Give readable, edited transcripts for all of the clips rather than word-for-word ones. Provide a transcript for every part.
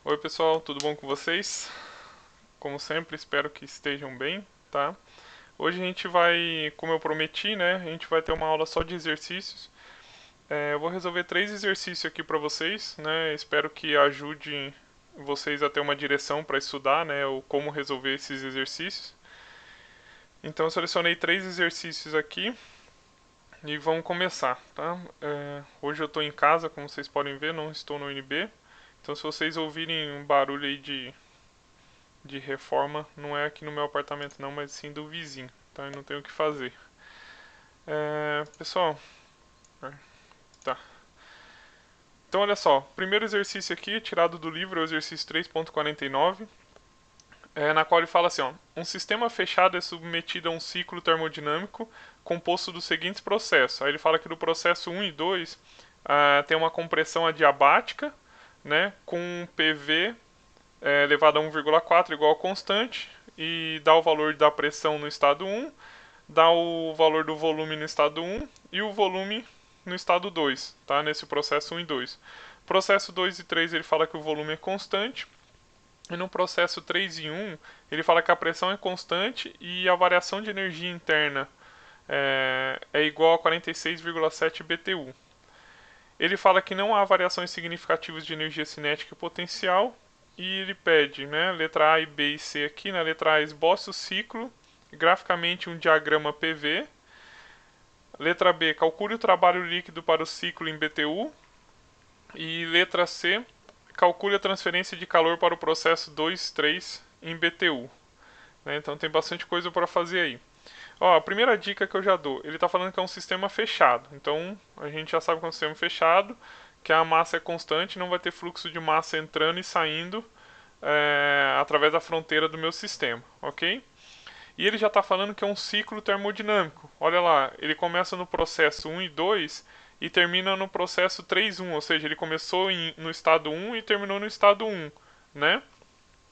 Oi pessoal, tudo bom com vocês? Como sempre, espero que estejam bem, tá? Hoje a gente vai, como eu prometi, né? A gente vai ter uma aula só de exercícios. Eu vou resolver 3 exercícios aqui para vocês, né? Espero que ajude vocês a ter uma direção para estudar, né? Ou como resolver esses exercícios. Então eu selecionei 3 exercícios aqui e vamos começar, tá? Hoje eu estou em casa, como vocês podem ver, não estou no UNB. Então se vocês ouvirem um barulho aí de reforma não é aqui no meu apartamento não, mas sim do vizinho, tá? Eu não tenho o que fazer. Pessoal, tá. Então olha só, primeiro exercício aqui, tirado do livro, é o exercício 3.49, na qual ele fala assim, ó, um sistema fechado é submetido a um ciclo termodinâmico composto dos seguintes processos. Aí ele fala que do processo 1 e 2 tem uma compressão adiabática, né, com PV elevado a 1,4 igual a constante, e dá o valor da pressão no estado 1, dá o valor do volume no estado 1 e o volume no estado 2, tá? Nesse processo 1 e 2. Processo 2 e 3 ele fala que o volume é constante, e no processo 3 e 1 ele fala que a pressão é constante e a variação de energia interna é igual a 46,7 BTU. Ele fala que não há variações significativas de energia cinética e potencial, e ele pede, né, letra A e B e C aqui, na letra A esboça o ciclo, graficamente um diagrama PV. Letra B, calcule o trabalho líquido para o ciclo em BTU. E letra C, calcule a transferência de calor para o processo 2, 3 em BTU. Né? Então tem bastante coisa para fazer aí. Ó, a primeira dica que eu já dou, ele está falando que é um sistema fechado. Então a gente já sabe que é um sistema fechado, que a massa é constante, não vai ter fluxo de massa entrando e saindo através da fronteira do meu sistema, ok? E ele já está falando que é um ciclo termodinâmico. Olha lá, ele começa no processo 1 e 2 e termina no processo 3 1, ou seja, ele começou no estado 1 e terminou no estado 1, né?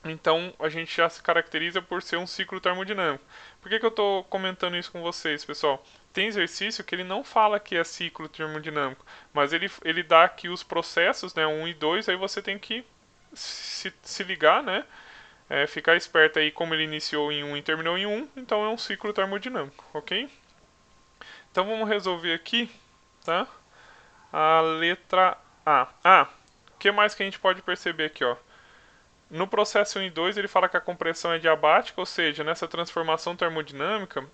Então a gente já se caracteriza por ser um ciclo termodinâmico. Por que eu estou comentando isso com vocês, pessoal? Tem exercício que ele não fala que é ciclo termodinâmico, mas ele dá aqui os processos, né, 1 e 2, aí você tem que se ligar, né? Ficar esperto aí como ele iniciou em 1 e terminou em 1, então é um ciclo termodinâmico, ok? Então vamos resolver aqui, tá? A letra A. O que mais que a gente pode perceber aqui, ó? No processo 1 e 2 ele fala que a compressão é diabática, ou seja, nessa transformação termodinâmica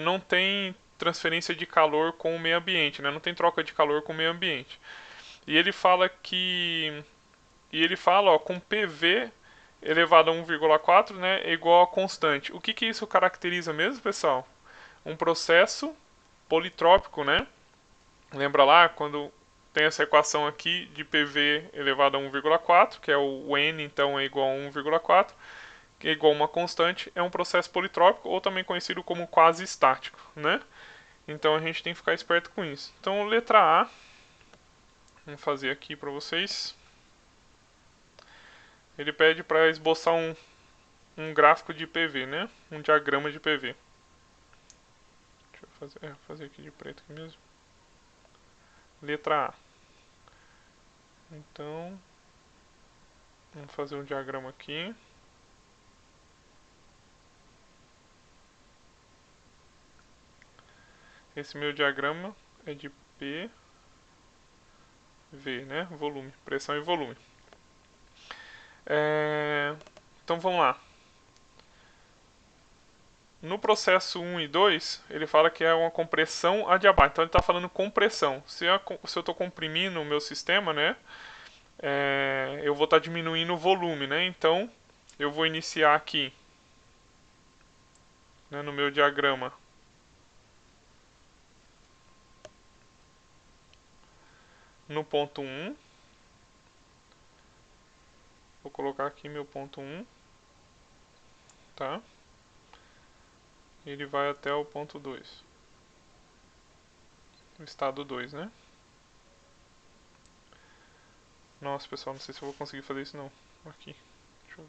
não tem transferência de calor com o meio ambiente, né? Não tem troca de calor com o meio ambiente. E ele fala que ó, com PV elevado a 1,4, né, é igual a constante. O que isso caracteriza mesmo, pessoal? Um processo politrópico, né? Lembra lá quando tem essa equação aqui de PV elevado a 1,4, que é o N, então é igual a 1,4, que é igual a uma constante, é um processo politrópico, ou também conhecido como quase estático, né? Então a gente tem que ficar esperto com isso. Então, letra A, vamos fazer aqui para vocês. Ele pede para esboçar um gráfico de PV, né? Um diagrama de PV. Deixa eu fazer aqui de preto aqui mesmo. Letra A. Então, vamos fazer um diagrama aqui. Esse meu diagrama é de PV, né? Volume, pressão e volume. Então vamos lá. No processo 1 e 2, ele fala que é uma compressão adiabática. Então ele está falando compressão. Se eu estou comprimindo o meu sistema, né? Eu vou estar diminuindo o volume, né? Então eu vou iniciar aqui, né, no meu diagrama, no ponto 1. Vou colocar aqui meu ponto 1, tá? Ele vai até o ponto 2, o estado 2, né? Nossa, pessoal, não sei se eu vou conseguir fazer isso não. Aqui, deixa eu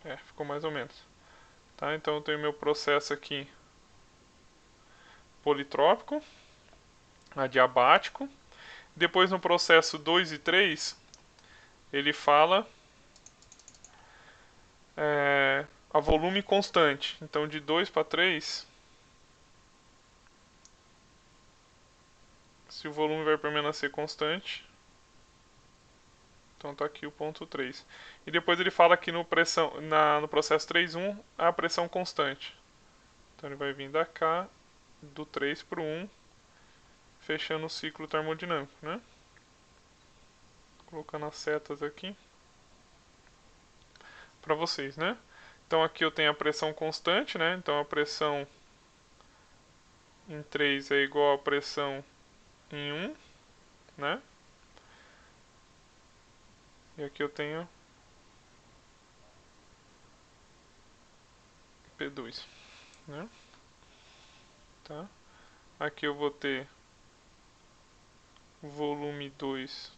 ver. Ficou mais ou menos. Tá, então eu tenho meu processo aqui politrópico. adiabático. Depois no processo 2 e 3, ele fala a volume constante. Então de 2 para 3, se o volume vai permanecer constante, então está aqui o ponto 3. E depois ele fala que no processo 3.1 a pressão constante. Então ele vai vir da cá, do 3 para o 1, fechando o ciclo termodinâmico, né? Colocando as setas aqui para vocês, né? Então aqui eu tenho a pressão constante, né? Então a pressão em 3 é igual à pressão em 1, né? E aqui eu tenho P2, né? Tá? Aqui eu vou ter volume 2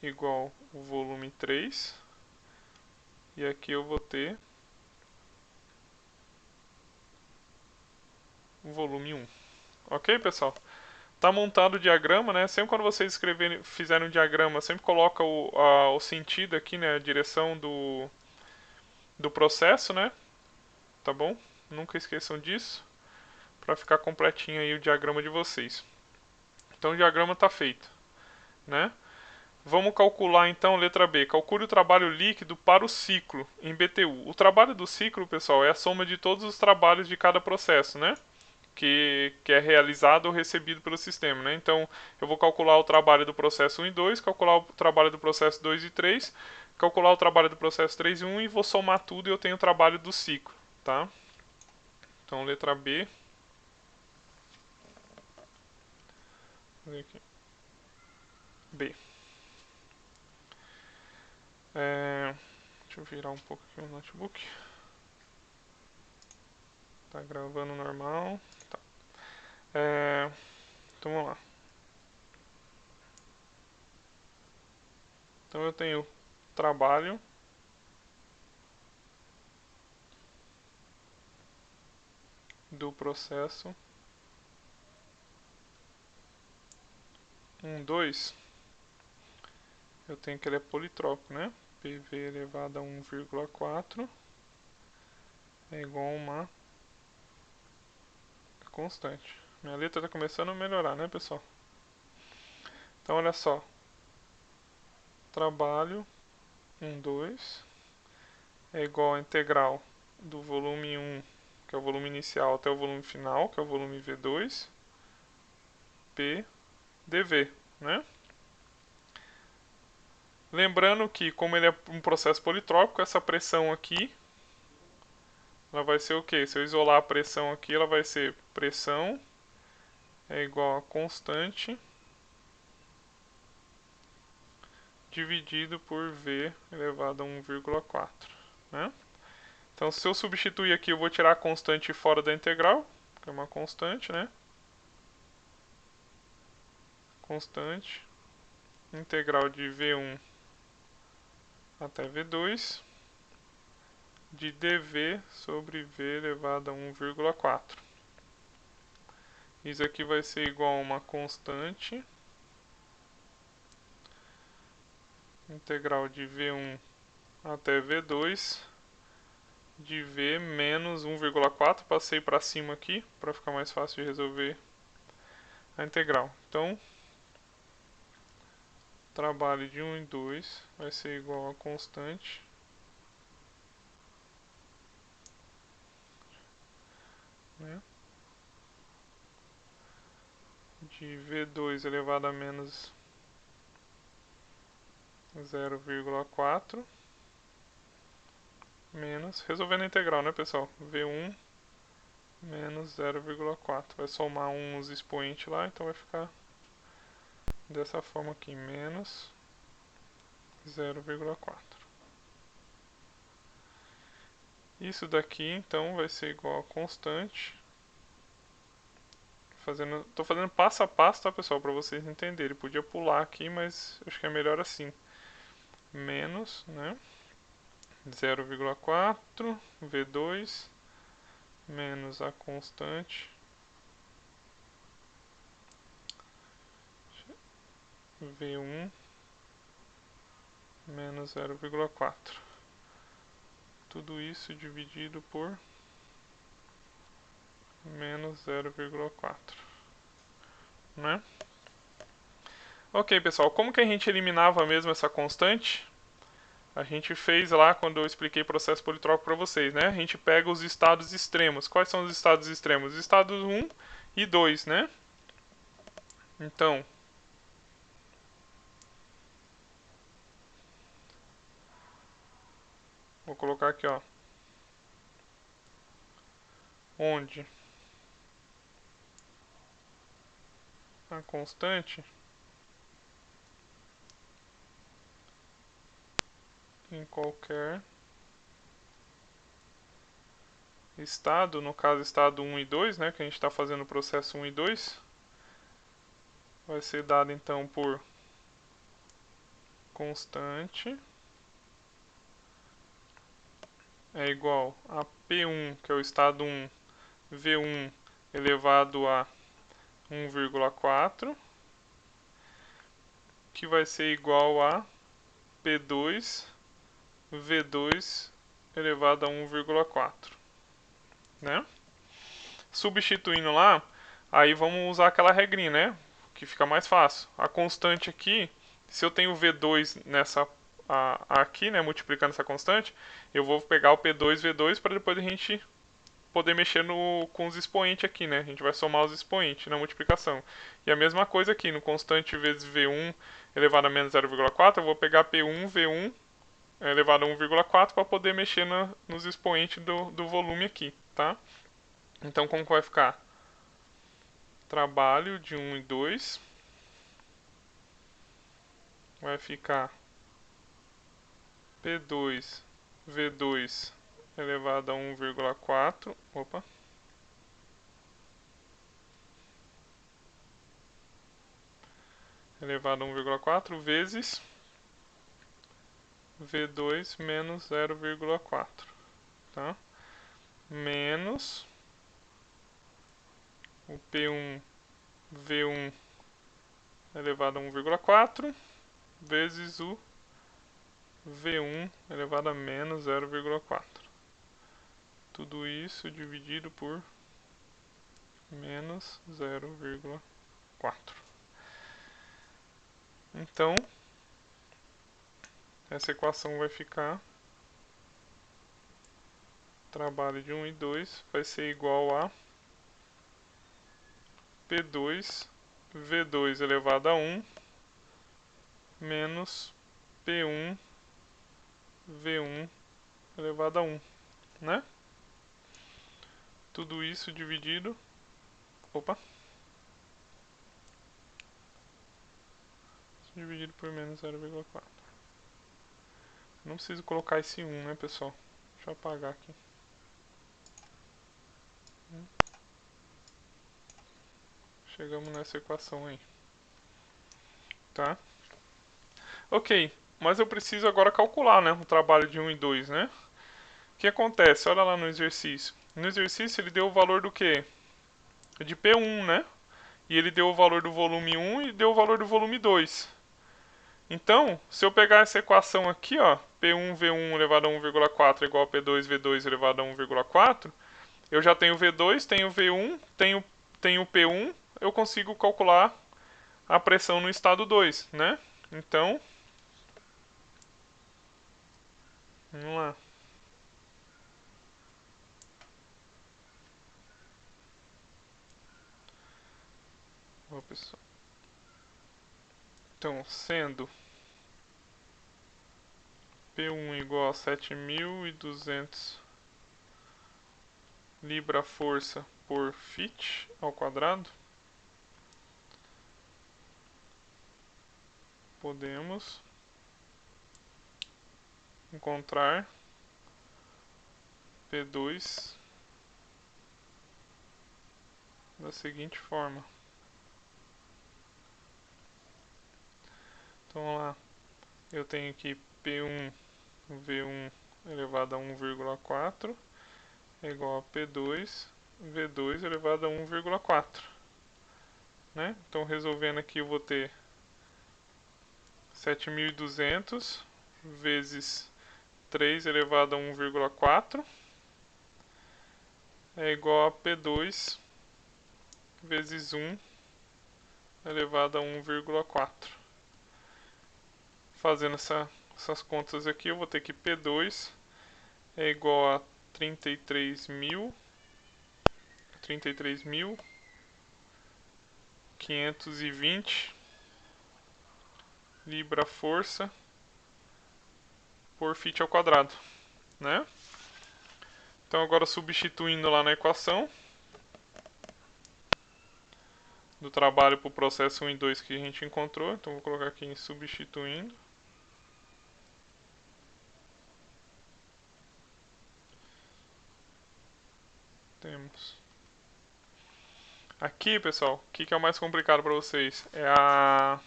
igual o volume 3. E aqui eu vou ter o volume 1. Ok, pessoal? Tá montado o diagrama, né? Sempre quando vocês fizerem um diagrama, sempre coloca o sentido aqui, né? A direção do processo, né? Tá bom? Nunca esqueçam disso, para ficar completinho aí o diagrama de vocês. Então o diagrama está feito, né? Vamos calcular então, letra B. Calcule o trabalho líquido para o ciclo em BTU. O trabalho do ciclo, pessoal, é a soma de todos os trabalhos de cada processo, né? Que é realizado ou recebido pelo sistema, né? Então, eu vou calcular o trabalho do processo 1 e 2, calcular o trabalho do processo 2 e 3, calcular o trabalho do processo 3 e 1 e vou somar tudo e eu tenho o trabalho do ciclo, tá? Então, letra B. B. Deixa eu virar um pouco aqui o notebook. Tá gravando normal. Tá. Então vamos lá. Então eu tenho trabalho do processo 1, 2. Eu tenho que ele é politrópico, né? PV elevado a 1,4 é igual a uma constante. Minha letra está começando a melhorar, né, pessoal? Então olha só. Trabalho 1, 2 é igual a integral do volume 1, que é o volume inicial, até o volume final, que é o volume V2, P dV, né? Lembrando que, como ele é um processo politrópico, essa pressão aqui, ela vai ser o quê? Se eu isolar a pressão aqui, ela vai ser pressão é igual a constante dividido por V elevado a 1,4, né? Então, se eu substituir aqui, eu vou tirar a constante fora da integral, que é uma constante, né? Constante, integral de V1 até V2, de dV sobre V elevado a 1,4. Isso aqui vai ser igual a uma constante, integral de V1 até V2, de V menos 1,4. Passei para cima aqui, para ficar mais fácil de resolver a integral. Então, trabalho de 1 e 2 vai ser igual a constante né, de V2 elevado a menos 0,4 menos, resolvendo a integral, né, pessoal? V1 menos 0,4. Vai somar uns expoentes lá, então vai ficar dessa forma aqui, menos 0,4. Isso daqui, então, vai ser igual a constante. Tô fazendo passo a passo, tá, pessoal, para vocês entenderem. Podia pular aqui, mas acho que é melhor assim. Menos, né? 0,4 V2 menos a constante V1 menos 0,4. Tudo isso dividido por menos 0,4, né? Ok, pessoal, como que a gente eliminava mesmo essa constante? A gente fez lá quando eu expliquei processo politrópico para vocês, né? A gente pega os estados extremos. Quais são os estados extremos? Os estados 1 e 2, né? Então, vou colocar aqui, ó. Onde a constante em qualquer estado, no caso estado 1 e 2, né, que a gente está fazendo o processo 1 e 2, vai ser dado então por constante é igual a P1, que é o estado 1, V1 elevado a 1,4, que vai ser igual a P2, V2 elevado a 1,4, né? Substituindo lá, aí vamos usar aquela regrinha, né? Que fica mais fácil. A constante aqui, se eu tenho V2 nessa aqui, né, multiplicando essa constante, eu vou pegar o P2, V2 para depois a gente poder mexer com os expoentes aqui, né? A gente vai somar os expoentes na multiplicação. E a mesma coisa aqui, no constante vezes V1 elevado a menos 0,4, eu vou pegar P1, V1 elevado a 1,4 para poder mexer nos expoentes do volume aqui, tá? Então, como que vai ficar? Trabalho de 1 e 2 vai ficar P2, V2 elevado a 1,4, opa, elevado a 1,4 vezes V2 menos 0,4, tá? Menos o P1, V1 elevado a 1,4 vezes o V1 elevado a menos 0,4. Tudo isso dividido por menos 0,4. Então, essa equação vai ficar trabalho de 1 e 2 vai ser igual a P2 V2 elevado a 1 menos P1 V1 elevado a 1, né? Tudo isso dividido, opa, dividido por menos 0,4. Não preciso colocar esse 1, né, pessoal? Deixa eu apagar aqui. Chegamos nessa equação aí, tá? Ok, mas eu preciso agora calcular, né, o trabalho de 1 e 2, né? O que acontece? Olha lá no exercício. No exercício ele deu o valor do quê? De P1, né? E ele deu o valor do volume 1 e deu o valor do volume 2. Então, se eu pegar essa equação aqui, ó, P1V1 elevado a 1,4 igual a P2V2 elevado a 1,4, eu já tenho V2, tenho V1, tenho P1, eu consigo calcular a pressão no estado 2, né? Então, vamos lá. Então, sendo P1 igual a 7.200 libra-força por fit ao quadrado, podemos encontrar P2 da seguinte forma. Então, vamos lá. Eu tenho aqui P1 V1 elevado a 1,4 é igual a P2 V2 elevado a 1,4, né? Então, resolvendo aqui, eu vou ter 7.200 vezes 3 elevado a 1,4 é igual a P2 vezes 1 elevado a 1,4. Fazendo essas contas aqui, eu vou ter que P2 é igual a 33.520 libra-força por fit ao quadrado, né? Então agora substituindo lá na equação do trabalho para o processo 1 e 2 que a gente encontrou, então vou colocar aqui em substituindo. Temos aqui, pessoal, o que é o mais complicado para vocês? É a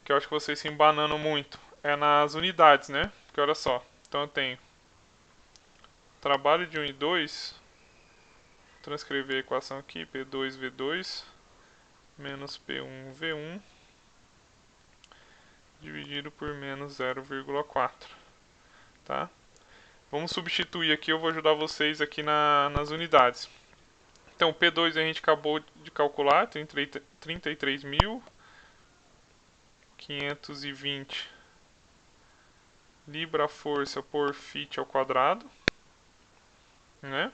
que eu acho que vocês se embanando muito. É nas unidades, né? Porque olha só. Então eu tenho trabalho de 1 e 2. Vou transcrever a equação aqui. P2V2 menos P1V1 dividido por menos 0,4. Tá? Vamos substituir aqui. Eu vou ajudar vocês aqui nas unidades. Então P2 a gente acabou de calcular. Tem 33.520 libra-força por fit ao quadrado, né?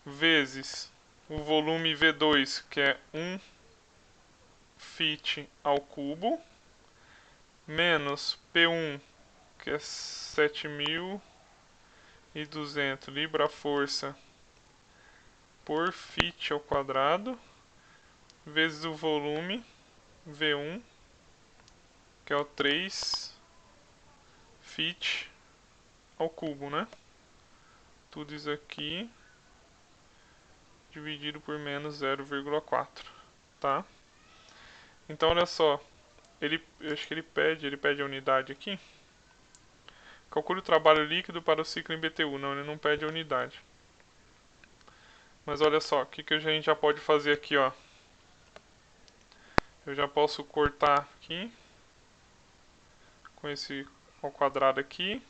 Vezes o volume V2, que é 1 fit ao cubo, menos P1, que é 7.200 libra-força por fit ao quadrado, vezes o volume V1, que é o 3 fit ao cubo, né? Tudo isso aqui dividido por menos 0,4, tá? Então olha só, eu acho que ele pede a unidade aqui. Calcule o trabalho líquido para o ciclo em BTU. Não, ele não pede a unidade. Mas olha só, o que a gente já pode fazer aqui, ó. Eu já posso cortar aqui com esse ao quadrado aqui,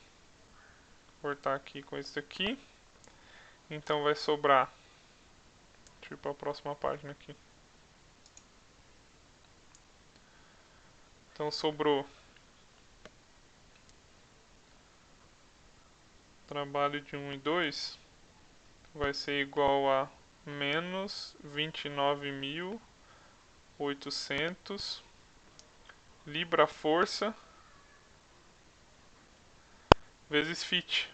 cortar aqui com esse aqui. Então vai sobrar. Deixa eu ir para a próxima página aqui. Então sobrou trabalho de 1 e 2 vai ser igual a menos 29.800 libra-força vezes fit,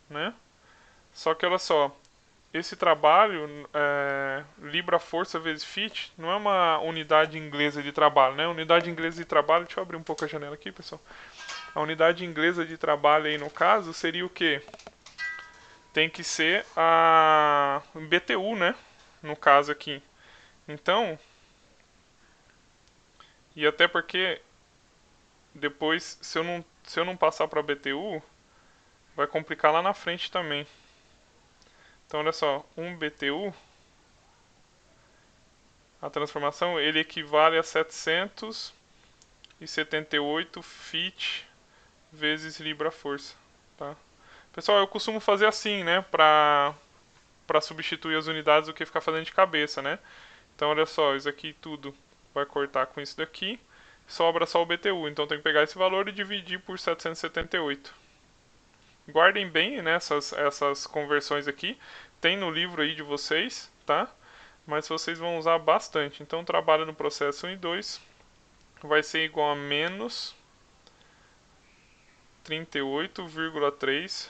né? Só que olha só, esse trabalho, libra-força vezes fit, não é uma unidade inglesa de trabalho, né? Unidade inglesa de trabalho, deixa eu abrir um pouco a janela aqui, pessoal. A unidade inglesa de trabalho aí no caso seria o quê? Tem que ser a BTU, né? No caso aqui. Então, e até porque depois, se eu não passar para BTU, vai complicar lá na frente também. Então, olha só, 1 BTU, a transformação, ele equivale a 778 fit vezes libra-força, tá? Pessoal, eu costumo fazer assim, né, para substituir as unidades do que ficar fazendo de cabeça, né? Então, olha só, isso aqui tudo vai cortar com isso daqui, sobra só o BTU. Então, tem que pegar esse valor e dividir por 778. Guardem bem, né, essas conversões aqui. Tem no livro aí de vocês, tá? Mas vocês vão usar bastante. Então, o trabalho no processo 1 e 2 vai ser igual a menos 38,3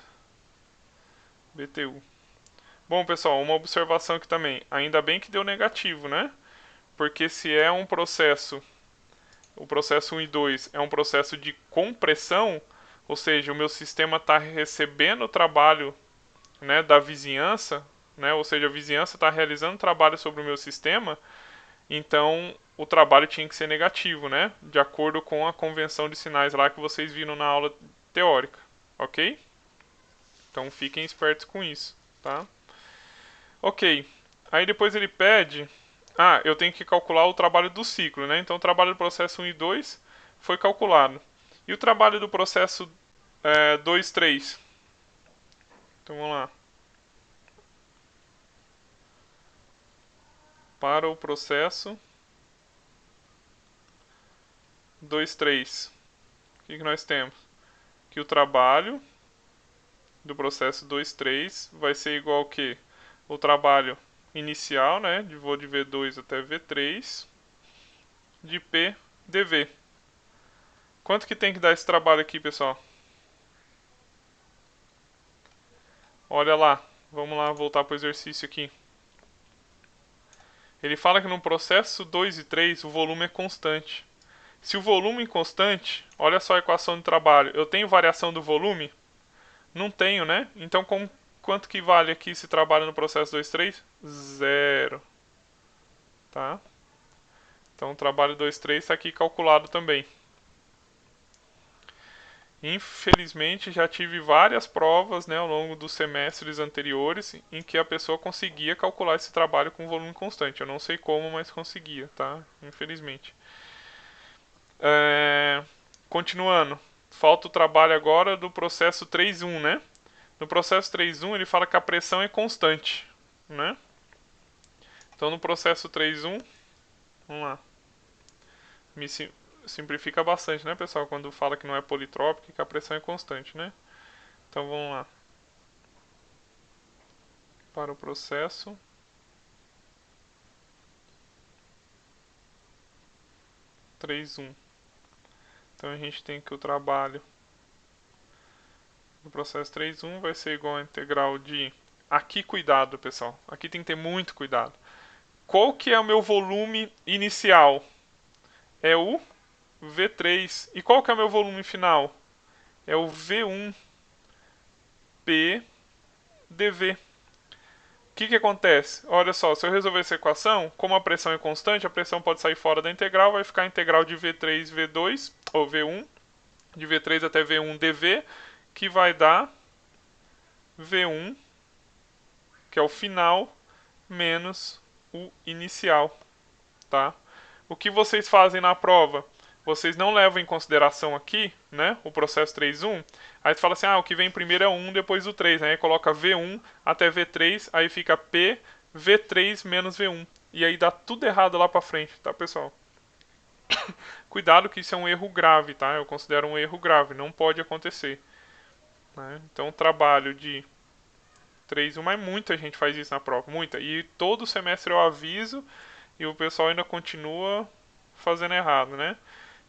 BTU. Bom, pessoal, uma observação aqui também. Ainda bem que deu negativo, né? Porque se é um processo, o processo 1 e 2 é um processo de compressão, ou seja, o meu sistema está recebendo o trabalho, né, da vizinhança, né, ou seja, a vizinhança está realizando trabalho sobre o meu sistema, então o trabalho tinha que ser negativo, né, de acordo com a convenção de sinais lá que vocês viram na aula teórica, ok? Então fiquem espertos com isso, tá? Ok, aí depois ele pede Ah, eu tenho que calcular o trabalho do ciclo, né? Então o trabalho do processo 1 e 2 foi calculado. E o trabalho do processo 2, 3? Então vamos lá. Para o processo 2, 3. O que nós temos? Que o trabalho do processo 2, 3 vai ser igual ao que? O trabalho inicial, né? Vou de V2 até V3, de P dV. Quanto que tem que dar esse trabalho aqui, pessoal? Olha lá. Vamos lá voltar para o exercício aqui. Ele fala que no processo 2 e 3 o volume é constante. Se o volume é constante, olha só a equação de trabalho. Eu tenho variação do volume? Não tenho, né? Então quanto que vale aqui esse trabalho no processo 2, 3? Zero. Tá? Então o trabalho 2, 3 está aqui calculado também. Infelizmente já tive várias provas, né, ao longo dos semestres anteriores em que a pessoa conseguia calcular esse trabalho com volume constante. Eu não sei como, mas conseguia, tá? Infelizmente. Continuando, falta o trabalho agora do processo 3.1, né? No processo 3.1 ele fala que a pressão é constante, né? Então no processo 3.1, vamos lá. Me simplifica bastante, né, pessoal? Quando fala que não é politrópico e que a pressão é constante, né? Então vamos lá. Para o processo 3.1. Então a gente tem que o trabalho do processo 3.1 vai ser igual a integral de... Aqui cuidado, pessoal. Aqui tem que ter muito cuidado. Qual que é o meu volume inicial? É o V3. E qual que é o meu volume final? É o V1 P dV. O que acontece? Olha só, se eu resolver essa equação, como a pressão é constante, a pressão pode sair fora da integral, vai ficar a integral de V3, V2, ou V1, de V3 até V1 dV, que vai dar V1, que é o final, menos o inicial, tá? O que vocês fazem na prova? Vocês não levam em consideração aqui, né, o processo 3.1, aí tu fala assim, o que vem primeiro é o 1, depois o 3, né? Aí coloca V1 até V3, aí fica P, V3 menos V1. E aí dá tudo errado lá pra frente, tá, pessoal? Cuidado que isso é um erro grave, tá? Eu considero um erro grave, não pode acontecer. Né? Então, trabalho de 3.1, mas muita gente faz isso na prova, muita. E todo semestre eu aviso e o pessoal ainda continua fazendo errado, né?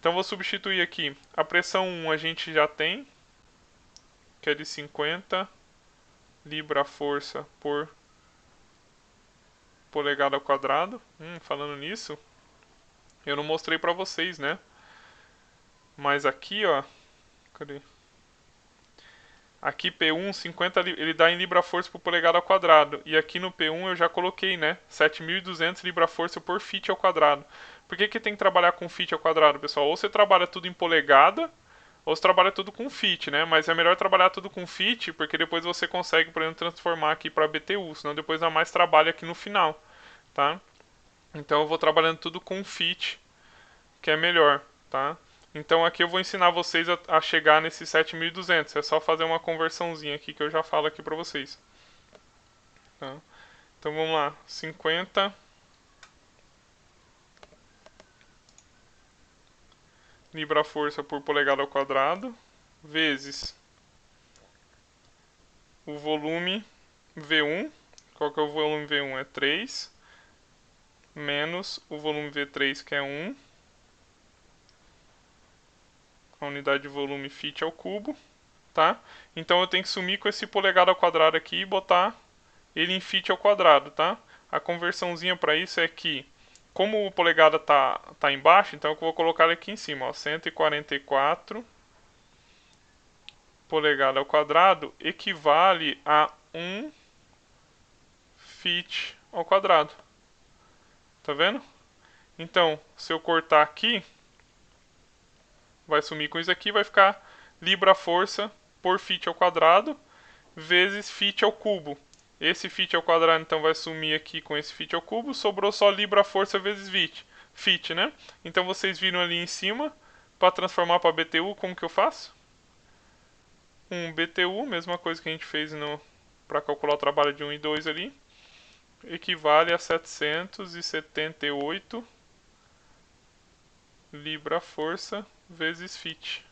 Então vou substituir aqui. A pressão 1 a gente já tem, que é de 50 libra-força por polegada ao quadrado. Falando nisso, eu não mostrei pra vocês, né? Mas aqui, ó, cadê? Aqui P1, 50, ele dá em libra-força por polegada ao quadrado. E aqui no P1 eu já coloquei, né? 7.200 libra-força por fit ao quadrado. Por que tem que trabalhar com fit ao quadrado, pessoal? Ou você trabalha tudo em polegada, ou você trabalha tudo com fit, né? Mas é melhor trabalhar tudo com fit, porque depois você consegue, por exemplo, transformar aqui para BTU. Senão depois dá mais trabalho aqui no final, tá? Então eu vou trabalhando tudo com fit, que é melhor, tá? Então aqui eu vou ensinar vocês a chegar nesses 7.200. É só fazer uma conversãozinha aqui que eu já falo aqui para vocês. Tá? Então vamos lá. 50 libra-força por polegada ao quadrado vezes o volume V1. Qual que é o volume V1? É 3. Menos o volume V3, que é 1. A unidade de volume fit ao cubo. Tá? Então eu tenho que sumir com esse polegada ao quadrado aqui e botar ele em fit ao quadrado, tá? A conversãozinha para isso é que, como o polegada tá embaixo, então eu vou colocar ele aqui em cima, ó, 144 polegada ao quadrado equivale a 1 fit ao quadrado. Tá vendo? Então, se eu cortar aqui, vai sumir com isso aqui, vai ficar libra-força por fit ao quadrado vezes fit ao cubo. Esse fit ao quadrado então vai sumir aqui com esse fit ao cubo, sobrou só libra força vezes fit, né? Então vocês viram ali em cima, para transformar para BTU, como que eu faço? Um BTU, mesma coisa que a gente fez para calcular o trabalho de 1 e 2 ali, equivale a 778 libra força vezes fit,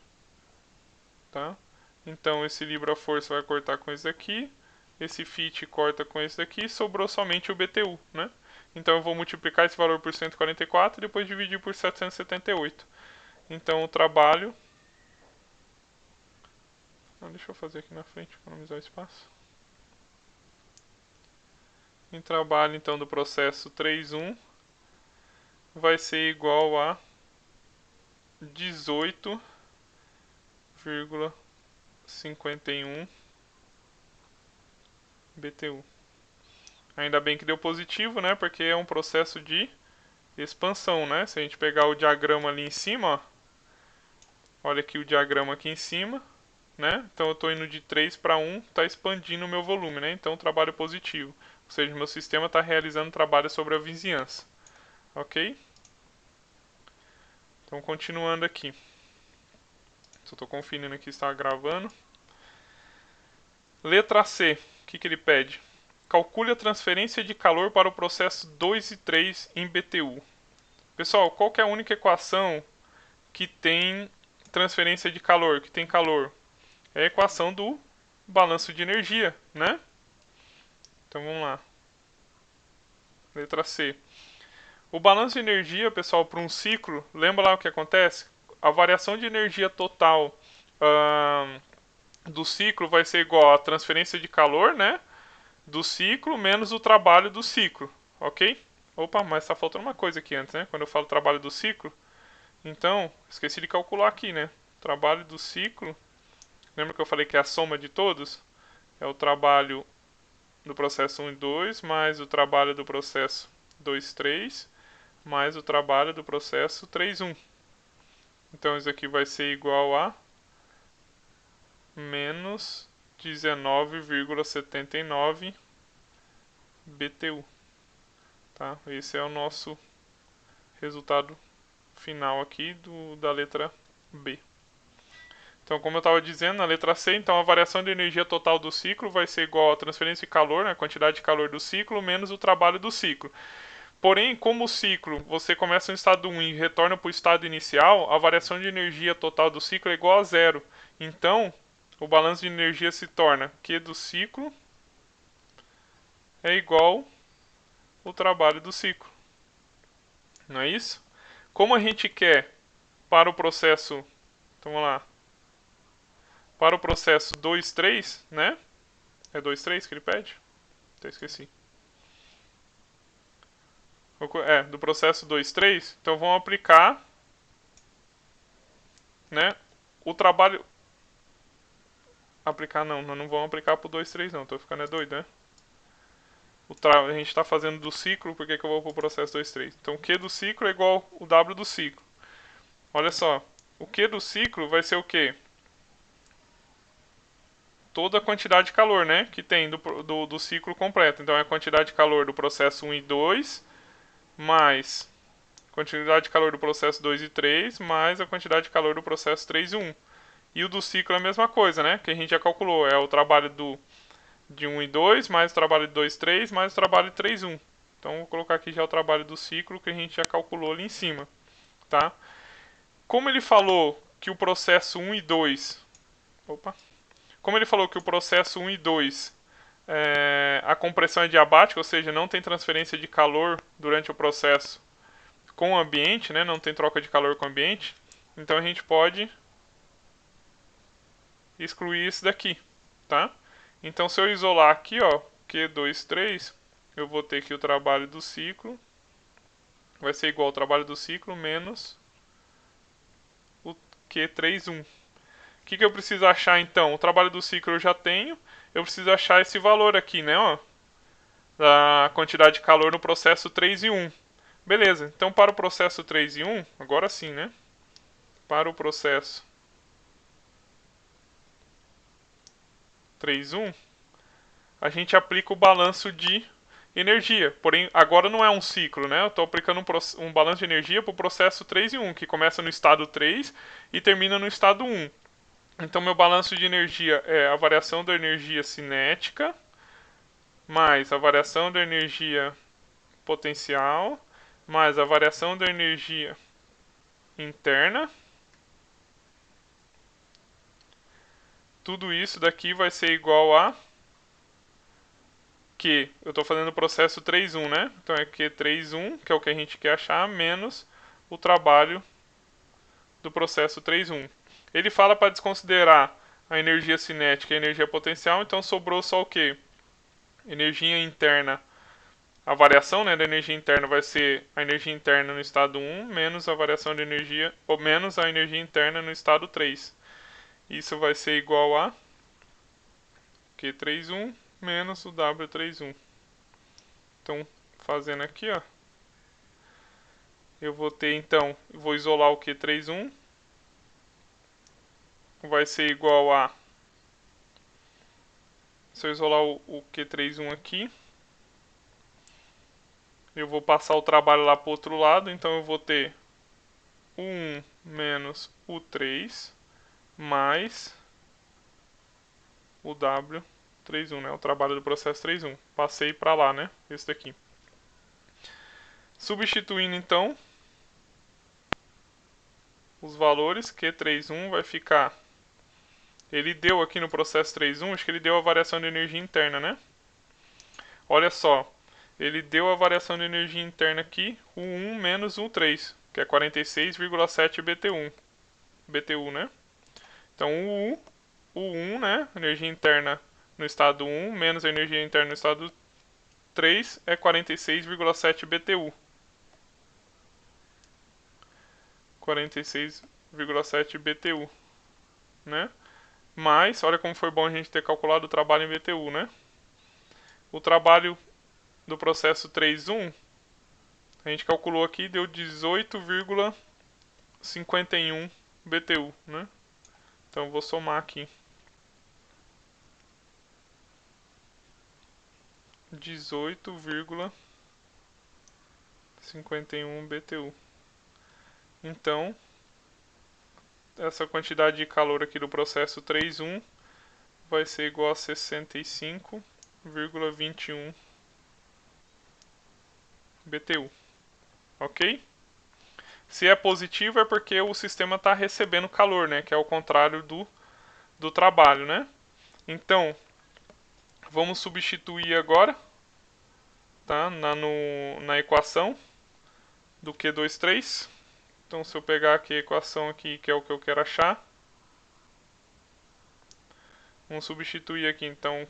tá? Então esse libra força vai cortar com esse daqui, esse fit corta com esse daqui, sobrou somente o BTU, né? Então eu vou multiplicar esse valor por 144 e depois dividir por 778. Então o trabalho... deixa eu fazer aqui na frente, economizar espaço. Em trabalho então do processo 3.1 vai ser igual a 18,51 BTU. Ainda bem que deu positivo, né? Porque é um processo de expansão, né? Se a gente pegar o diagrama ali em cima, ó, olha aqui o diagrama aqui em cima, né? Então eu estou indo de 3 para 1, está expandindo o meu volume, né? Então o trabalho é positivo. Ou seja, meu sistema está realizando trabalho sobre a vizinhança. Ok? Então continuando aqui. Só estou conferindo aqui se está gravando. Letra C. O que ele pede? Calcule a transferência de calor para o processo 2 e 3 em BTU. Pessoal, qual que é a única equação que tem transferência de calor, que tem calor? É a equação do balanço de energia, né? Então vamos lá. Letra C. O balanço de energia, pessoal, para um ciclo, lembra lá o que acontece? A variação de energia total do ciclo vai ser igual à transferência de calor, né? Do ciclo menos o trabalho do ciclo, ok? Opa, mas está faltando uma coisa aqui antes, né? Quando eu falo trabalho do ciclo, então, esqueci de calcular aqui, né? Trabalho do ciclo, lembra que eu falei que é a soma de todos? É o trabalho do processo 1 e 2, mais o trabalho do processo 2 e 3, mais o trabalho do processo 3 e 1. Então isso aqui vai ser igual a menos 19,79 BTU. Tá? Esse é o nosso resultado final aqui da letra B. Então, como eu estava dizendo, na letra C, então a variação de energia total do ciclo vai ser igual à transferência de calor, né, a quantidade de calor do ciclo, menos o trabalho do ciclo. Porém, como o ciclo, você começa no estado 1 e retorna para o estado inicial, a variação de energia total do ciclo é igual a zero. Então, o balanço de energia se torna Q do ciclo é igual ao trabalho do ciclo. Não é isso? Como a gente quer para o processo... Então, vamos lá. Para o processo 2,3, né? É 2,3 que ele pede? Até esqueci. Do processo 2,3. Então vamos aplicar, né? O trabalho... Aplicar não, nós não vamos aplicar para o 2,3 não. Tô ficando doido, né? A gente está fazendo do ciclo, por que eu vou para o processo 2,3? Então o Q do ciclo é igual ao W do ciclo. Olha só. O Q do ciclo vai ser o quê? Toda a quantidade de calor, né, que tem do ciclo completo. Então é a quantidade de calor do processo 1 e 2, mais a quantidade de calor do processo 2 e 3, mais a quantidade de calor do processo 3 e 1. E o do ciclo é a mesma coisa, né, que a gente já calculou. É o trabalho de 1 e 2, mais o trabalho de 2 e 3, mais o trabalho de 3 e 1. Então vou colocar aqui já o trabalho do ciclo que a gente já calculou ali em cima. Tá? Como ele falou que o processo 1 e 2... Opa! Como ele falou que o processo 1 e 2, a compressão é diabática, ou seja, não tem transferência de calor durante o processo com o ambiente, né? Não tem troca de calor com o ambiente, então a gente pode excluir isso daqui, tá? Então se eu isolar aqui, ó, Q2, 3, eu vou ter que o trabalho do ciclo vai ser igual ao trabalho do ciclo menos o Q3, 1. O que eu preciso achar então? O trabalho do ciclo eu já tenho. Eu preciso achar esse valor aqui, né? Ó, da quantidade de calor no processo 3 e 1. Beleza, então para o processo 3 e 1, agora sim, né? Para o processo 3 e 1, a gente aplica o balanço de energia. Porém, agora não é um ciclo, né? Eu estou aplicando um balanço de energia para o processo 3 em 1, que começa no estado 3 e termina no estado 1. Então, meu balanço de energia é a variação da energia cinética mais a variação da energia potencial mais a variação da energia interna. Tudo isso daqui vai ser igual a Q. Eu estou fazendo o processo 3.1, né? Então é Q3.1, que é o que a gente quer achar, menos o trabalho do processo 3.1. Ele fala para desconsiderar a energia cinética e a energia potencial, então sobrou só o quê? Energia interna. A variação, né, da energia interna vai ser a energia interna no estado 1 menos a variação de energia, ou menos a energia interna no estado 3. Isso vai ser igual a Q3.1 menos o W3.1. Então, fazendo aqui, ó, eu vou ter, então, vou isolar o Q3.1, vai ser igual a, se eu isolar o Q3.1 aqui, eu vou passar o trabalho lá para o outro lado, então eu vou ter o 1 menos o 3 mais o W3.1, né? O trabalho do processo 3.1. Passei para lá, né? Esse daqui. Substituindo então os valores, Q3.1 vai ficar... Ele deu aqui no processo 3.1, acho que ele deu a variação de energia interna, né? Olha só, ele deu a variação de energia interna aqui, o 1 menos o 3, que é 46,7 BTU, né? Então o 1, né, energia interna no estado 1, menos a energia interna no estado 3, é 46,7 BTU. 46,7 BTU, né? Mas, olha como foi bom a gente ter calculado o trabalho em BTU, né? O trabalho do processo 3.1, a gente calculou aqui, deu 18,51 BTU, né? Então eu vou somar aqui. 18,51 BTU. Então, essa quantidade de calor aqui do processo 3.1 vai ser igual a 65,21 BTU. Ok? Se é positivo é porque o sistema está recebendo calor, né? Que é o contrário do trabalho, né? Então, vamos substituir agora, tá? Na equação do Q23. Então, se eu pegar aqui a equação aqui, que é o que eu quero achar, vamos substituir aqui, então,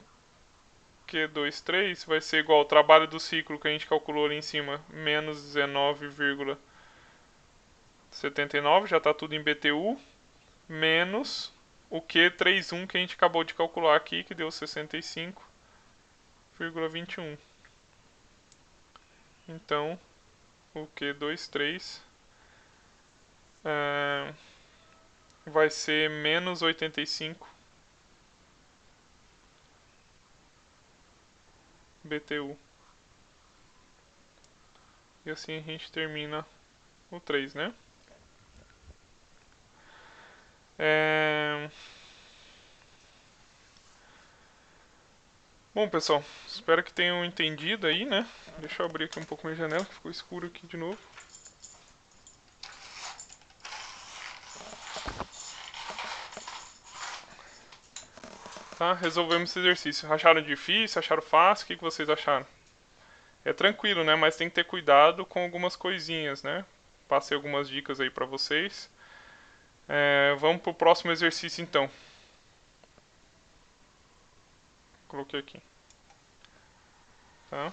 Q23 vai ser igual ao trabalho do ciclo que a gente calculou ali em cima, menos 19,79, já está tudo em BTU, menos o Q31 que a gente acabou de calcular aqui, que deu 65,21. Então, o Q23 vai ser menos 85 BTU. E assim a gente termina o 3, né? Bom, pessoal, espero que tenham entendido aí, né? Deixa eu abrir aqui um pouco minha janela, que ficou escuro aqui de novo. Tá? Resolvemos esse exercício. Acharam difícil? Acharam fácil? O que vocês acharam? É tranquilo, né? Mas tem que ter cuidado com algumas coisinhas, né? Passei algumas dicas aí pra vocês. Vamos pro próximo exercício, então. Coloquei aqui. Tá?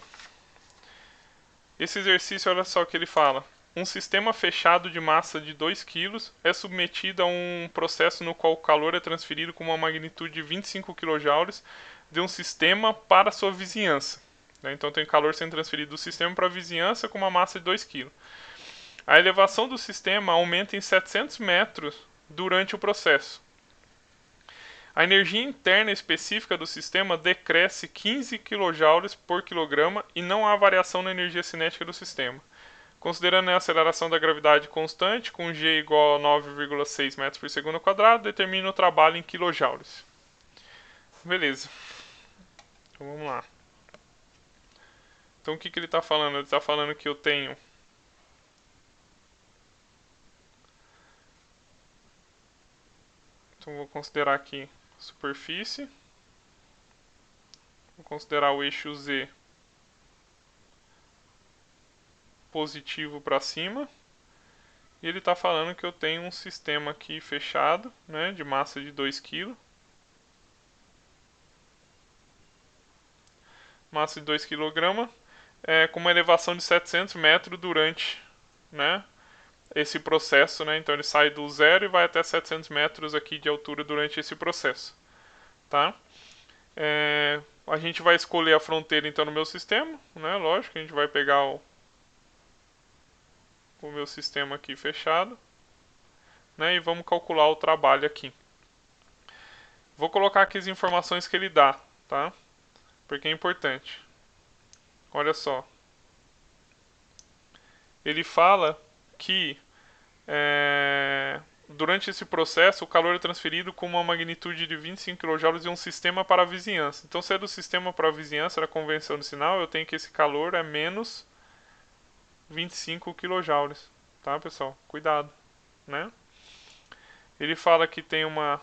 Esse exercício, olha só o que ele fala. Um sistema fechado de massa de 2 kg é submetido a um processo no qual o calor é transferido com uma magnitude de 25 kJ de um sistema para sua vizinhança. Então tem calor sendo transferido do sistema para a vizinhança com uma massa de 2 kg. A elevação do sistema aumenta em 700 metros durante o processo. A energia interna específica do sistema decresce 15 kJ por quilograma e não há variação na energia cinética do sistema. Considerando a aceleração da gravidade constante, com g igual a 9,6 metros por segundo ao quadrado, determina o trabalho em quilojoules. Beleza. Então vamos lá. Então o que ele está falando? Ele está falando que eu tenho então vou considerar aqui superfície. Vou considerar o eixo Z positivo para cima. E ele está falando que eu tenho um sistema aqui fechado, né, de massa de 2 kg. Massa de 2 kg, com uma elevação de 700 metros durante, né, esse processo. Né, então ele sai do zero e vai até 700 metros aqui de altura durante esse processo. Tá? A gente vai escolher a fronteira então no meu sistema. Né, lógico, a gente vai pegar o meu sistema aqui fechado, né, e vamos calcular o trabalho aqui. Vou colocar aqui as informações que ele dá, tá? Porque é importante. Olha só. Ele fala que durante esse processo o calor é transferido com uma magnitude de 25 kJ de um sistema para a vizinhança. Então, se é do sistema para a vizinhança da convenção de sinal, eu tenho que esse calor é menos 25 kJ. Tá, pessoal? Cuidado, né? Ele fala que tem uma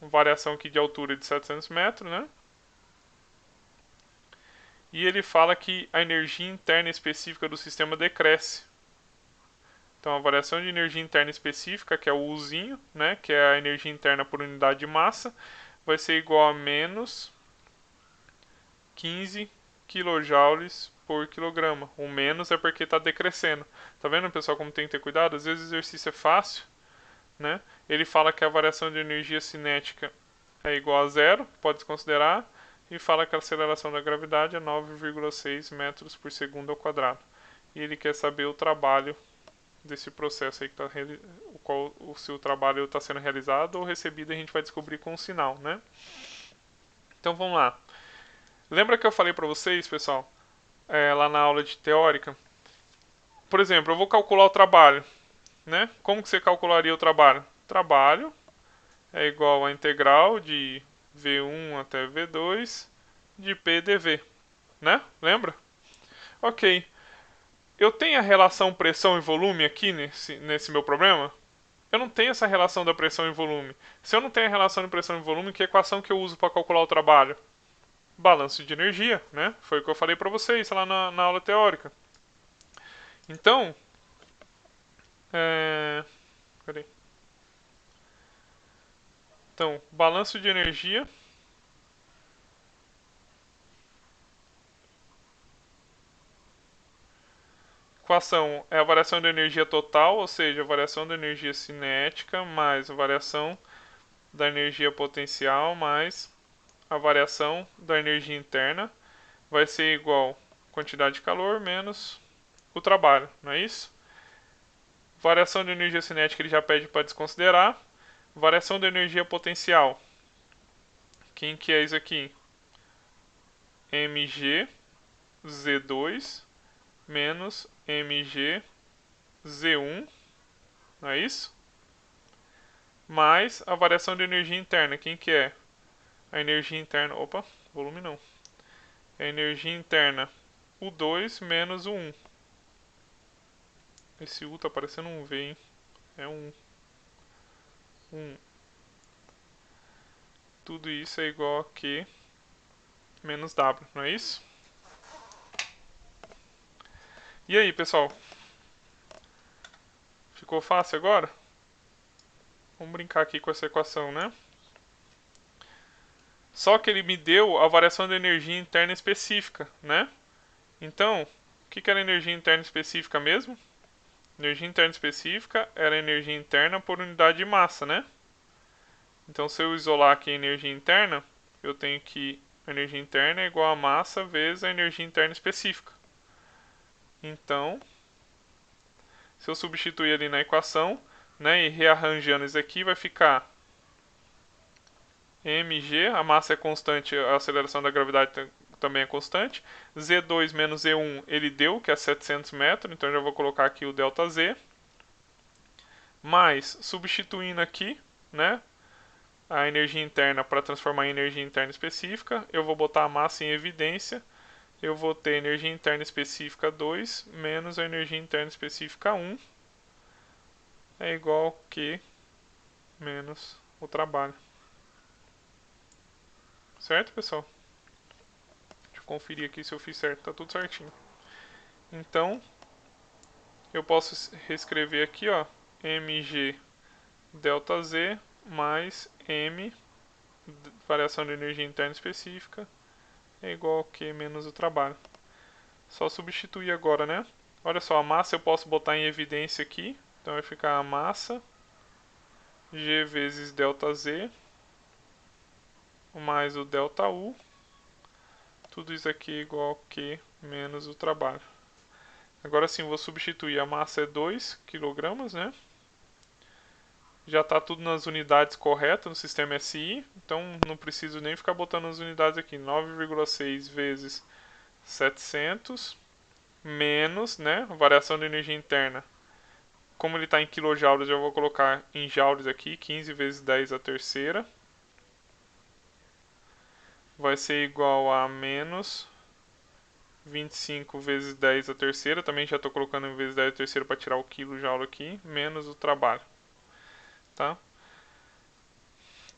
variação aqui de altura de 700 metros, né? E ele fala que a energia interna específica do sistema decresce. Então, a variação de energia interna específica, que é o Uzinho, né, que é a energia interna por unidade de massa, vai ser igual a menos 15 kJ por quilograma. O menos é porque está decrescendo. Tá vendo, pessoal, como tem que ter cuidado? Às vezes o exercício é fácil, né? Ele fala que a variação de energia cinética é igual a zero, pode-se considerar, e fala que a aceleração da gravidade é 9,6 metros por segundo ao quadrado. E ele quer saber o trabalho desse processo aí, que se o trabalho está sendo realizado ou recebido, a gente vai descobrir com um sinal, né? Então vamos lá. Lembra que eu falei para vocês, pessoal, lá na aula de teórica? Por exemplo, eu vou calcular o trabalho, né? Como que você calcularia o trabalho? Trabalho é igual a integral de V1 até V2 de P dV, né? Lembra? Ok. Eu tenho a relação pressão e volume aqui nesse meu problema? Eu não tenho essa relação da pressão e volume. Se eu não tenho a relação de pressão e volume, que equação que eu uso para calcular o trabalho? Balanço de energia, né? Foi o que eu falei para vocês lá na aula teórica. Então, cadê? Então, balanço de energia equação é a variação da energia total, ou seja, a variação da energia cinética mais a variação da energia potencial mais a variação da energia interna vai ser igual a quantidade de calor menos o trabalho, não é isso? Variação de energia cinética ele já pede para desconsiderar. Variação da energia potencial. Quem que é isso aqui? mg Z2 menos mg Z1, não é isso? Mais a variação de energia interna. Quem que é? A energia interna, opa, volume não. É a energia interna U2 menos o 1. Esse U tá parecendo um V, hein? É um 1. Tudo isso é igual a Q menos W, não é isso? E aí, pessoal? Ficou fácil agora? Vamos brincar aqui com essa equação, né? Só que ele me deu a variação de energia interna específica, né? Então, o que era energia interna específica mesmo? Energia interna específica era energia interna por unidade de massa, né? Então, se eu isolar aqui a energia interna, eu tenho que a energia interna é igual a massa vezes a energia interna específica. Então, se eu substituir ali na equação, né, e rearranjando isso aqui, vai ficar mg, a massa é constante, a aceleração da gravidade também é constante. Z2 menos Z1 ele deu, que é 700 metros, então eu já vou colocar aqui o ΔZ. Mais, substituindo aqui, né, a energia interna para transformar em energia interna específica, eu vou botar a massa em evidência. Eu vou ter energia interna específica 2 menos a energia interna específica 1 é igual a Q menos o trabalho. Certo, pessoal? Deixa eu conferir aqui se eu fiz certo. Tá tudo certinho. Então, eu posso reescrever aqui, ó, mg ΔZ mais m, variação de energia interna específica, é igual a Q menos o trabalho. Só substituir agora, né? Olha só, a massa eu posso botar em evidência aqui. Então vai ficar a massa G vezes ΔZ mais o ΔU. Tudo isso aqui é igual a Q menos o trabalho. Agora sim, vou substituir. A massa é 2 kg, né? Já está tudo nas unidades corretas no sistema SI. Então não preciso nem ficar botando as unidades aqui. 9,6 vezes 700 menos, né? Variação de energia interna. Como ele está em quilojoules, eu vou colocar em joules aqui. 15 vezes 10 a terceira. Vai ser igual a menos 25 vezes 10 a terceira. Também já estou colocando em vezes 10 a terceira para tirar o quilojoule aqui. Menos o trabalho. Tá?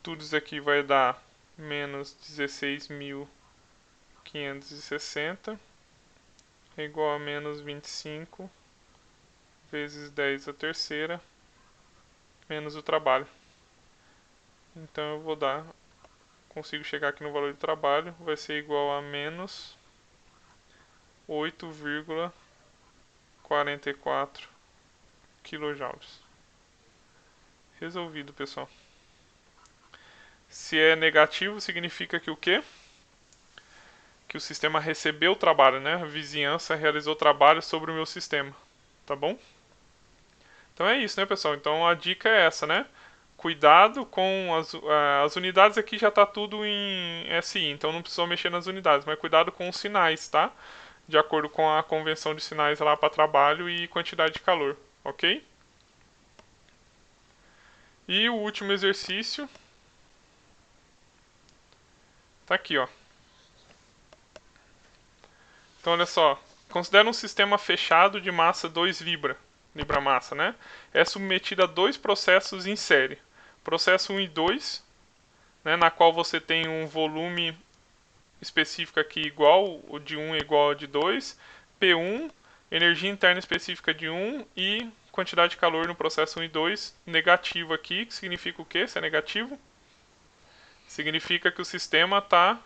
Tudo isso aqui vai dar menos 16.560 é igual a menos 25 vezes 10 a terceira menos o trabalho. Então eu vou dar, consigo chegar aqui no valor de trabalho, vai ser igual a menos 8,44 quilojoules. Resolvido, pessoal. Se é negativo, significa que o quê? Que o sistema recebeu o trabalho, né? A vizinhança realizou trabalho sobre o meu sistema, tá bom? Então é isso, né, pessoal? Então a dica é essa, né? Cuidado com as unidades aqui, já está tudo em SI, então não precisou mexer nas unidades, mas cuidado com os sinais, tá? De acordo com a convenção de sinais lá para trabalho e quantidade de calor, ok? E o último exercício tá aqui, ó. Então olha só, considera um sistema fechado de massa 2 libra massa, né? É submetido a dois processos em série. Processo 1 e 2, né, na qual você tem um volume específico aqui igual, o de 1 é igual ao de 2, P1, energia interna específica de 1 e quantidade de calor no processo 1 e 2 negativo aqui, que significa o quê? Se é negativo? Significa que o sistema está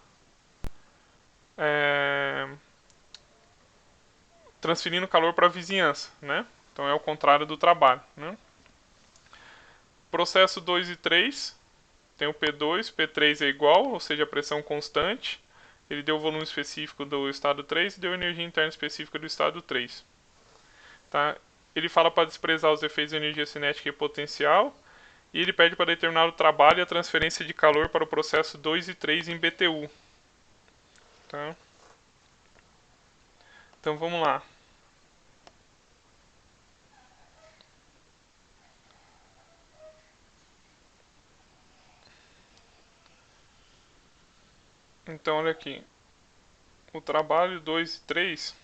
transferindo calor para a vizinhança, né? Então é o contrário do trabalho, né? Processo 2 e 3, tem o P2, P3 é igual, ou seja, a pressão constante. Ele deu o volume específico do estado 3 e deu energia interna específica do estado 3. Tá? Ele fala para desprezar os efeitos de energia cinética e potencial. E ele pede para determinar o trabalho e a transferência de calor para o processo 2 e 3 em BTU. Tá? Então vamos lá. Então olha aqui. O trabalho 2 e 3,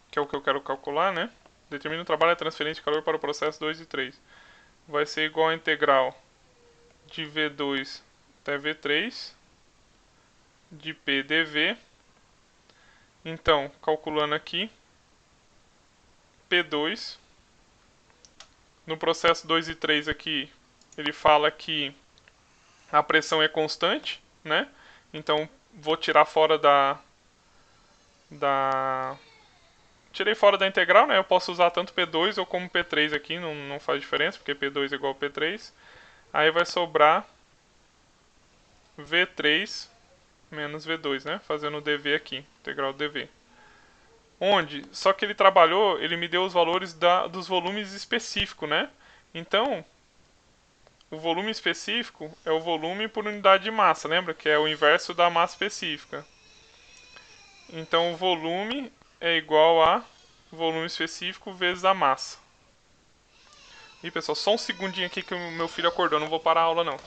que é o que eu quero calcular, né? Determina o trabalho e a transferência de calor para o processo 2 e 3. Vai ser igual a integral de V2 até V3 de P dV. Então, calculando aqui, P2, no processo 2 e 3 aqui, ele fala que a pressão é constante, né? Então, vou tirar fora tirei fora da integral, né? Eu posso usar tanto P2 ou como P3 aqui, não faz diferença, porque P2 é igual a P3. Aí vai sobrar V3 menos V2, né? Fazendo o dV aqui, integral dV. Onde, só que ele trabalhou, ele me deu os valores dos volumes específicos, né? Então, o volume específico é o volume por unidade de massa, lembra? Que é o inverso da massa específica. Então o volume é igual a volume específico vezes a massa. E pessoal, só um segundinho aqui que o meu filho acordou, não vou parar a aula não.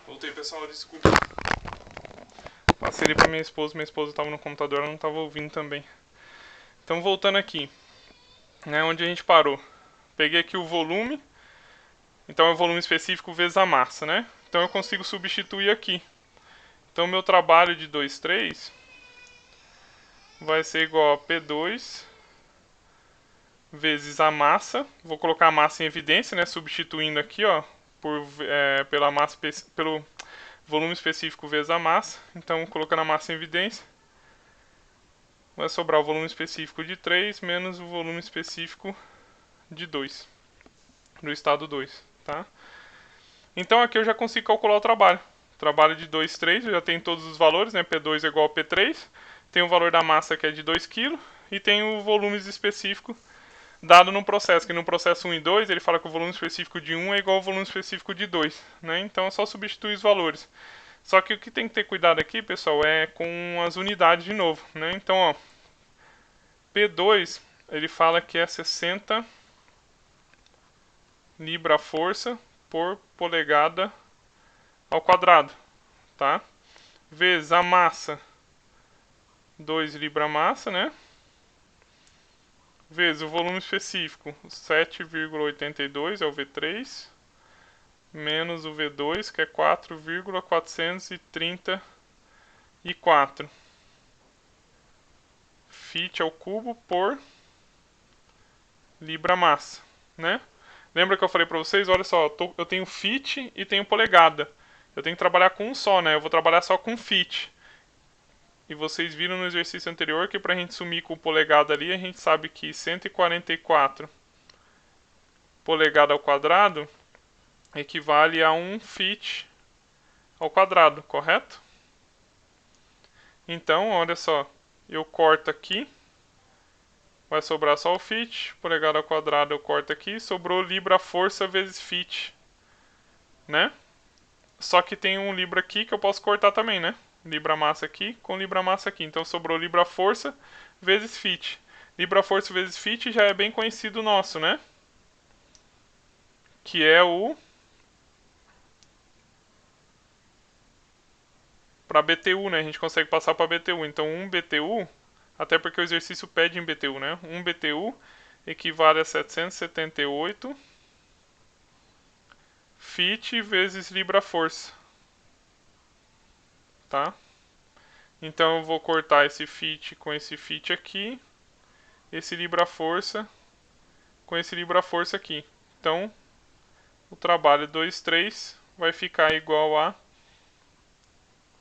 Voltei pessoal, desculpa. Passei ele pra minha esposa estava no computador, ela não estava ouvindo também. Então voltando aqui, né, onde a gente parou. Peguei aqui o volume, então é o volume específico vezes a massa, né? Então eu consigo substituir aqui. Então meu trabalho de 2,3 vai ser igual a P2 vezes a massa. Vou colocar a massa em evidência, né? Substituindo aqui, ó, pela massa, pelo volume específico vezes a massa. Então, colocando a massa em evidência, vai sobrar o volume específico de 3 menos o volume específico de 2, do estado 2, tá? Então, aqui eu já consigo calcular o trabalho. Trabalho de 2,3, eu já tenho todos os valores, né? P2 é igual a P3. Tem o valor da massa que é de 2 kg e tem o volume específico dado no processo, que no processo 1 e 2 ele fala que o volume específico de 1 é igual ao volume específico de 2, né? Então é só substituir os valores. Só que o que tem que ter cuidado aqui, pessoal, é com as unidades de novo, né? Então, ó, P2, ele fala que é 60 libra-força por polegada ao quadrado, tá? Vezes a massa, 2 libra-massa, né? Vezes o volume específico, 7,82 é o V3, menos o V2, que é 4,434 Fit ao cubo por libra-massa, né? Lembra que eu falei para vocês? Olha só, eu tenho Fit e tenho polegada. Eu tenho que trabalhar com um só, né? Eu vou trabalhar só com Fit. E vocês viram no exercício anterior que para a gente sumir com o polegada ali, a gente sabe que 144 polegada ao quadrado equivale a 1 Fit ao quadrado, correto? Então, olha só, eu corto aqui, vai sobrar só o Fit, polegada ao quadrado eu corto aqui, sobrou libra-força vezes Fit, né? Só que tem um libra aqui que eu posso cortar também, né? Libra-massa aqui com libra-massa aqui, então sobrou libra-força vezes Fit. Libra-força vezes Fit já é bem conhecido nosso, né? Que é o... para BTU, né? A gente consegue passar para BTU. Então, 1 BTU, até porque o exercício pede em BTU, né? 1 BTU equivale a 778 Fit vezes libra-força, tá? Então, eu vou cortar esse Fit com esse Fit aqui, esse libra-força com esse libra-força aqui. Então, o trabalho 2,3 vai ficar igual a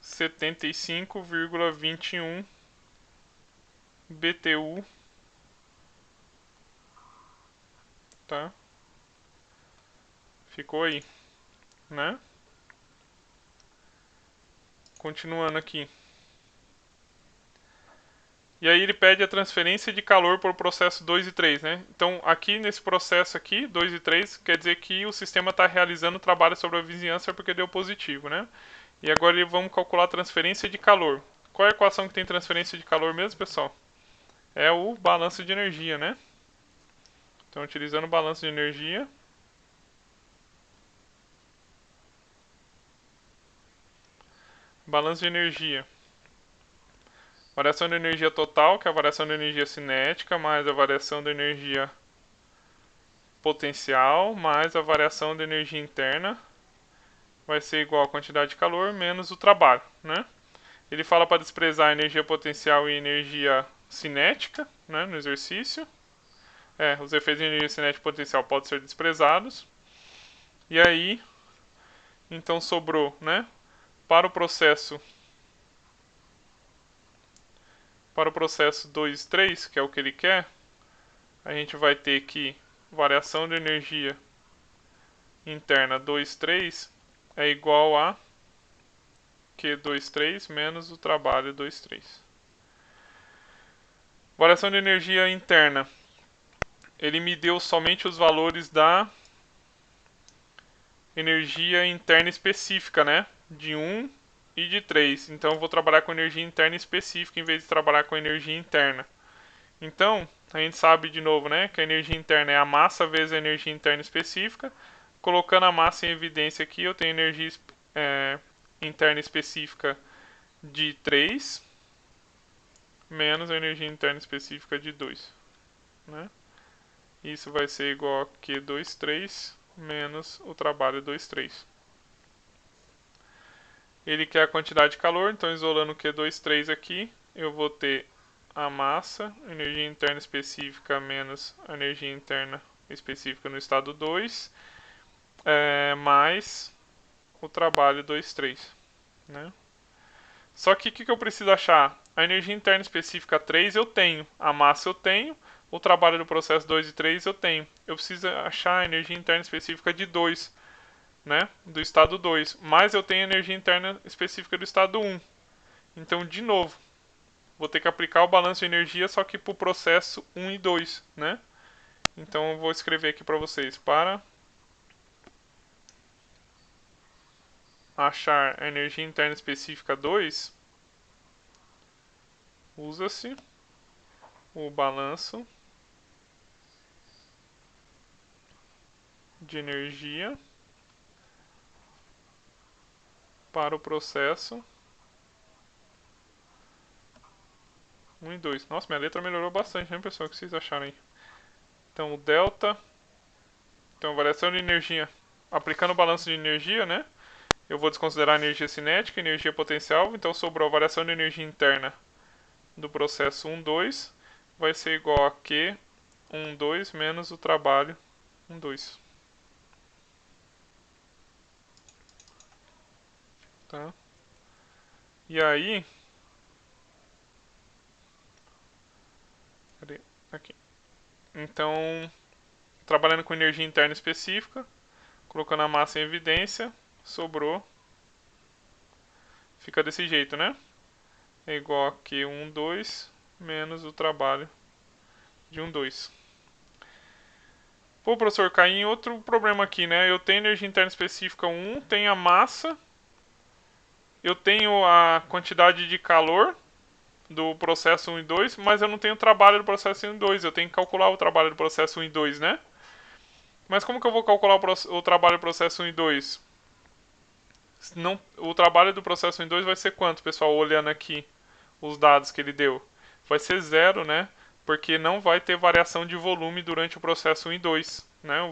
75,21 BTU, tá? Ficou aí, né? Continuando aqui. E aí ele pede a transferência de calor para o processo 2 e 3, né? Então, aqui nesse processo aqui, 2 e 3, quer dizer que o sistema está realizando trabalho sobre a vizinhança porque deu positivo, né? E agora vamos calcular a transferência de calor. Qual é a equação que tem transferência de calor mesmo, pessoal? É o balanço de energia, né? Então, utilizando o balanço de energia, variação de energia total, que é a variação de energia cinética, mais a variação de energia potencial, mais a variação de energia interna, vai ser igual a quantidade de calor menos o trabalho, né? Ele fala para desprezar a energia potencial e energia cinética, né, no exercício. Os efeitos de energia cinética e potencial podem ser desprezados. E aí, Então sobrou, né? Para o processo 2, 3, que é o que ele quer, a gente vai ter que variação de energia interna 2, 3 é igual a Q2, 3 menos o trabalho 2, 3. Variação de energia interna. Ele me deu somente os valores da energia interna específica, né? De 1 e de 3. Então eu vou trabalhar com energia interna específica em vez de trabalhar com energia interna. Então, a gente sabe de novo, né, que a energia interna é a massa vezes a energia interna específica. Colocando a massa em evidência aqui, eu tenho energia interna específica de 3 menos a energia interna específica de 2, né? Isso vai ser igual a Q2, 3 menos o trabalho 2, 3. Ele quer a quantidade de calor, então isolando o Q2, 3 aqui, eu vou ter a massa, energia interna específica menos a energia interna específica no estado 2, mais o trabalho 2, 3. Né? Só que o que eu preciso achar? A energia interna específica 3 eu tenho, a massa eu tenho, o trabalho do processo 2 e 3 eu tenho. Eu preciso achar a energia interna específica de 2, né? Do estado 2, mas eu tenho a energia interna específica do estado 1. Então, de novo, vou ter que aplicar o balanço de energia, só que para o processo 1 e 2, né? Então eu vou escrever aqui para vocês, para achar a energia interna específica 2, usa-se o balanço de energia para o processo 1 e 2. Nossa, minha letra melhorou bastante, né, pessoal? O que vocês acharam aí? Então, o delta, então variação de energia, aplicando o balanço de energia, né? Eu vou desconsiderar a energia cinética e energia potencial, então sobrou a variação de energia interna do processo 1, 2, vai ser igual a Q 1, 2 menos o trabalho 1, 2. Tá? E aí, cadê? Aqui. Então, trabalhando com energia interna específica, colocando a massa em evidência, sobrou, fica desse jeito, né? É igual a Q1, 2 menos o trabalho de 1, 2. Pô, professor, caí em outro problema aqui, né? Eu tenho energia interna específica 1, tenho a massa, eu tenho a quantidade de calor do processo 1 e 2, mas eu não tenho o trabalho do processo 1 e 2. Eu tenho que calcular o trabalho do processo 1 e 2, né? Mas como que eu vou calcular o trabalho do processo 1 e 2? Não, o trabalho do processo 1 e 2 vai ser quanto, pessoal? Olhando aqui os dados que ele deu. Vai ser zero, né? Porque não vai ter variação de volume durante o processo 1 e 2. Né? O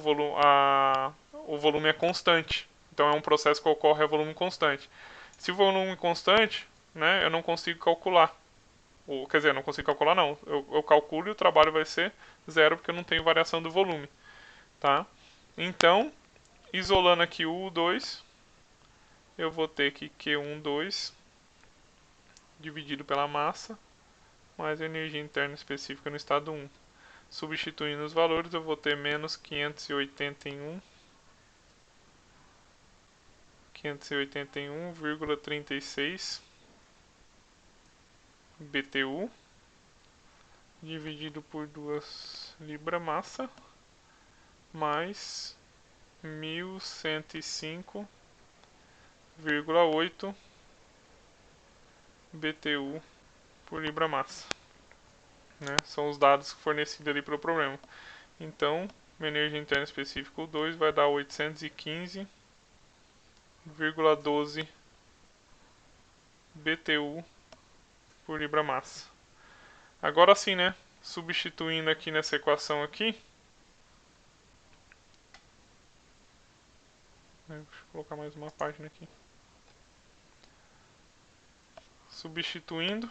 volume é constante. Então é um processo que ocorre a volume constante. Se o volume é constante, né, eu não consigo calcular. Quer dizer, não consigo calcular não. Eu calculo e o trabalho vai ser zero porque eu não tenho variação do volume. Tá? Então, isolando aqui o U2, eu vou ter que Q1, 2 dividido pela massa mais a energia interna específica no estado 1. Substituindo os valores, eu vou ter menos 581,36 BTU dividido por 2 libra-massa mais 1105,8 BTU por libra-massa. Né? São os dados fornecidos ali para o problema. Então, minha energia interna específica 2 vai dar 815,12 BTU por libra-massa. Agora sim, né? Substituindo aqui nessa equação aqui. Deixa eu colocar mais uma página aqui. Substituindo.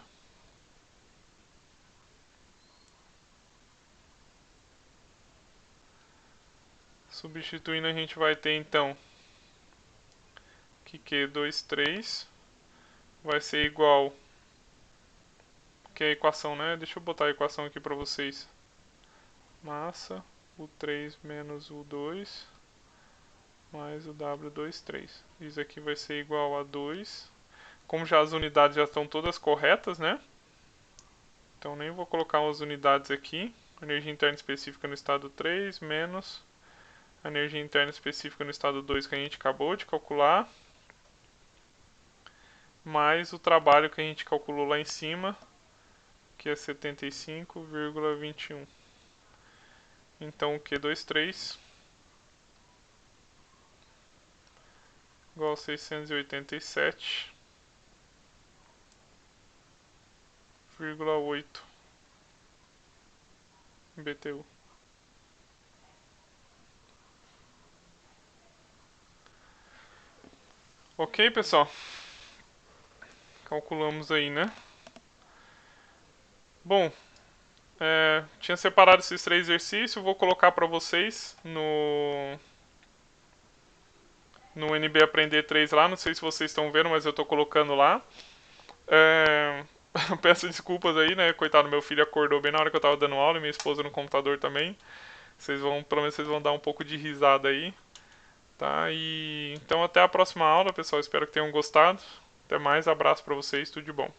Substituindo a gente vai ter então que Q23 vai ser igual, que é a equação, né? Deixa eu botar a equação aqui para vocês. Massa, U3 menos U2 mais o W23. Isso aqui vai ser igual a 2. Como já as unidades já estão todas corretas, né? Então nem vou colocar as unidades aqui. Energia interna específica no estado 3 menos a energia interna específica no estado 2 que a gente acabou de calcular, mais o trabalho que a gente calculou lá em cima, que é 75,21. Então o Q23 igual a 687,8 BTU. Ok, pessoal? Calculamos aí, né? Bom, tinha separado esses 3 exercícios, vou colocar para vocês no NB Aprender 3 lá, não sei se vocês estão vendo, mas eu estou colocando lá. Peço desculpas aí, né? Coitado, meu filho acordou bem na hora que eu estava dando aula e minha esposa no computador também. Pelo menos vocês vão dar um pouco de risada aí, tá? E então até a próxima aula, pessoal. Espero que tenham gostado. Até mais, abraço para vocês, tudo de bom.